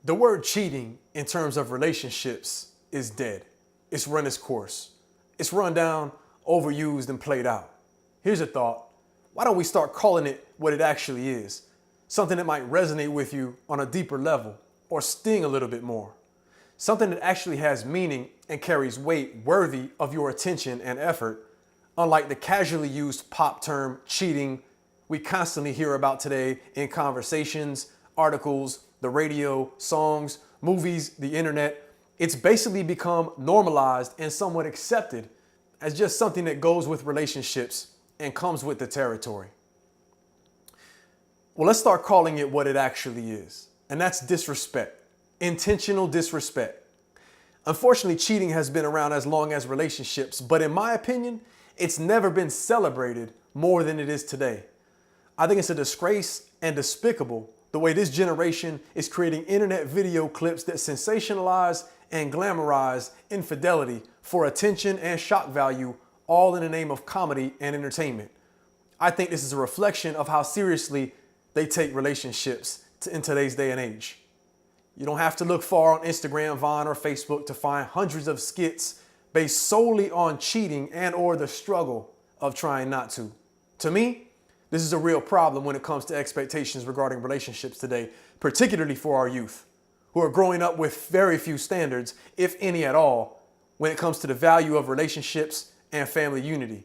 The word cheating in terms of relationships is dead. It's run its course. It's run down, overused, and played out. Here's a thought. Why don't we start calling it what it actually is? Something that might resonate with you on a deeper level or sting a little bit more. Something that actually has meaning and carries weight worthy of your attention and effort, unlike the casually used pop term cheating we constantly hear about today in conversations, articles, the radio, songs, movies, the internet. It's basically become normalized and somewhat accepted as just something that goes with relationships and comes with the territory. Well, let's start calling it what it actually is, and that's disrespect, intentional disrespect. Unfortunately, cheating has been around as long as relationships, but in my opinion, it's never been celebrated more than it is today. I think it's a disgrace and despicable the way this generation is creating internet video clips that sensationalize and glamorize infidelity for attention and shock value, all in the name of comedy and entertainment. I think this is a reflection of how seriously they take relationships in today's day and age. You don't have to look far on Instagram, Vine, or Facebook to find hundreds of skits based solely on cheating and or the struggle of trying not to. To me, this is a real problem when it comes to expectations regarding relationships today, particularly for our youth, who are growing up with very few standards, if any at all, when it comes to the value of relationships and family unity.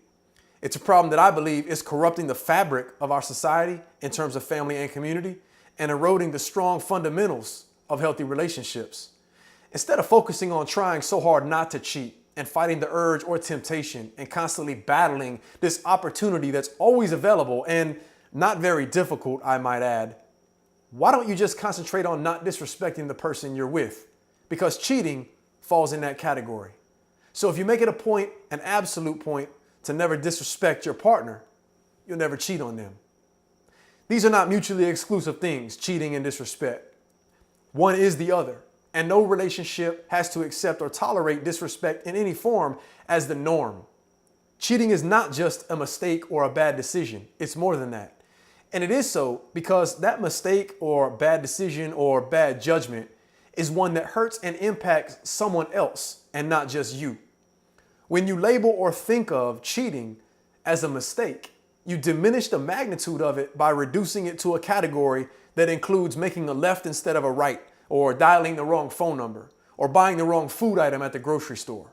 It's a problem that I believe is corrupting the fabric of our society in terms of family and community and eroding the strong fundamentals of healthy relationships. Instead of focusing on trying so hard not to cheat and fighting the urge or temptation and constantly battling this opportunity that's always available and not very difficult, I might add, why don't you just concentrate on not disrespecting the person you're with? Because cheating falls in that category. So if you make it a point, an absolute point, to never disrespect your partner, you'll never cheat on them. These are not mutually exclusive things, cheating and disrespect. One is the other. And no relationship has to accept or tolerate disrespect in any form as the norm. Cheating is not just a mistake or a bad decision. It's more than that. And it is so because that mistake or bad decision or bad judgment is one that hurts and impacts someone else and not just you. When you label or think of cheating as a mistake, you diminish the magnitude of it by reducing it to a category that includes making a left instead of a right, or dialing the wrong phone number, or buying the wrong food item at the grocery store.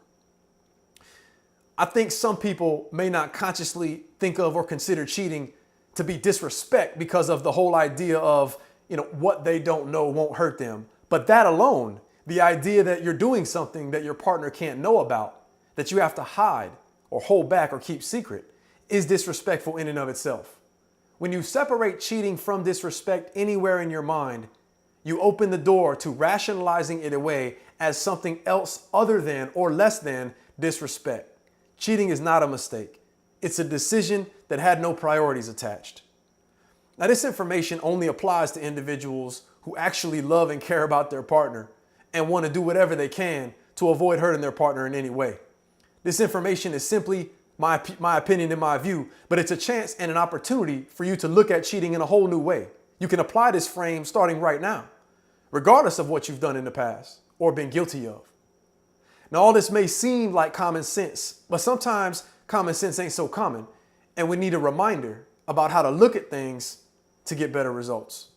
I think some people may not consciously think of or consider cheating to be disrespect because of the whole idea of, what they don't know won't hurt them. But that alone, the idea that you're doing something that your partner can't know about, that you have to hide or hold back or keep secret, is disrespectful in and of itself. When you separate cheating from disrespect anywhere in your mind, you open the door to rationalizing it away as something else other than or less than disrespect. Cheating is not a mistake. It's a decision that had no priorities attached. Now, this information only applies to individuals who actually love and care about their partner and want to do whatever they can to avoid hurting their partner in any way. This information is simply my opinion and my view, but it's a chance and an opportunity for you to look at cheating in a whole new way. You can apply this frame starting right now, regardless of what you've done in the past or been guilty of. Now, all this may seem like common sense, but sometimes common sense ain't so common, and we need a reminder about how to look at things to get better results.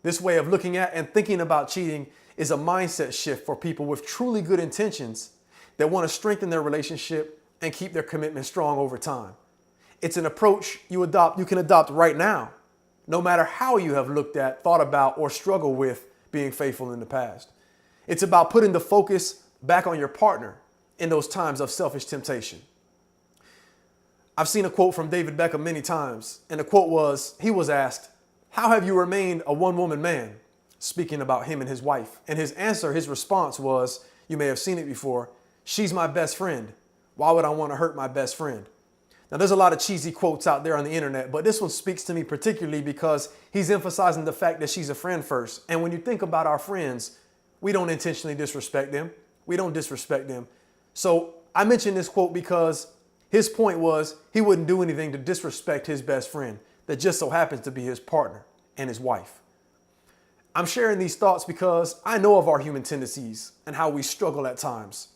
This way of looking at and thinking about cheating is a mindset shift for people with truly good intentions that want to strengthen their relationship and keep their commitment strong over time. It's an approach you can adopt right now, no matter how you have looked at, thought about, or struggled with being faithful in the past. It's about putting the focus back on your partner in those times of selfish temptation. I've seen a quote from David Beckham many times, and the quote was, he was asked, "How have you remained a one-woman man?" Speaking about him and his wife. And his response was, you may have seen it before, "She's my best friend. Why would I want to hurt my best friend?" Now, there's a lot of cheesy quotes out there on the internet, but this one speaks to me particularly because he's emphasizing the fact that she's a friend first. And when you think about our friends, we don't intentionally disrespect them. We don't disrespect them. So I mentioned this quote because his point was he wouldn't do anything to disrespect his best friend that just so happens to be his partner and his wife. I'm sharing these thoughts because I know of our human tendencies and how we struggle at times.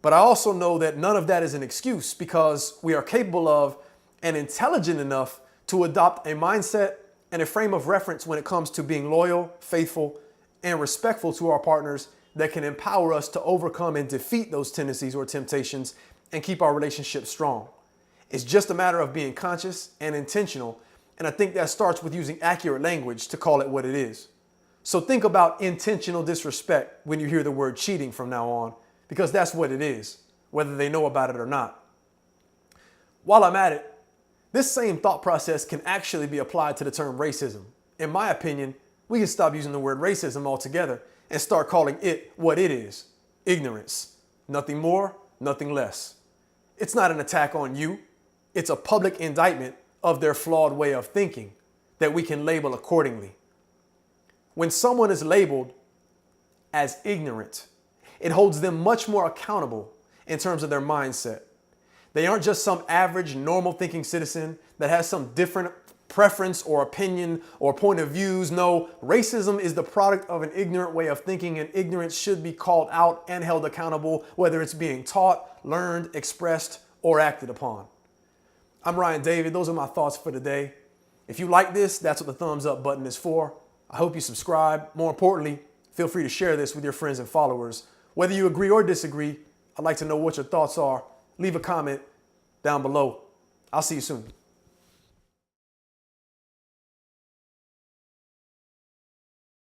But I also know that none of that is an excuse because we are capable of and intelligent enough to adopt a mindset and a frame of reference when it comes to being loyal, faithful, and respectful to our partners that can empower us to overcome and defeat those tendencies or temptations and keep our relationship strong. It's just a matter of being conscious and intentional, and I think that starts with using accurate language to call it what it is. So think about intentional disrespect when you hear the word cheating from now on, because that's what it is, whether they know about it or not. While I'm at it, this same thought process can actually be applied to the term racism. In my opinion, we can stop using the word racism altogether and start calling it what it is: ignorance. Nothing more, nothing less. It's not an attack on you. It's a public indictment of their flawed way of thinking that we can label accordingly. When someone is labeled as ignorant, it holds them much more accountable in terms of their mindset. They aren't just some average, normal thinking citizen that has some different preference or opinion or point of views. No, racism is the product of an ignorant way of thinking, and ignorance should be called out and held accountable, whether it's being taught, learned, expressed, or acted upon. I'm Ryan David. Those are my thoughts for today. If you like this, that's what the thumbs up button is for. I hope you subscribe. More importantly, feel free to share this with your friends and followers. Whether you agree or disagree, I'd like to know what your thoughts are. Leave a comment down below. I'll see you soon.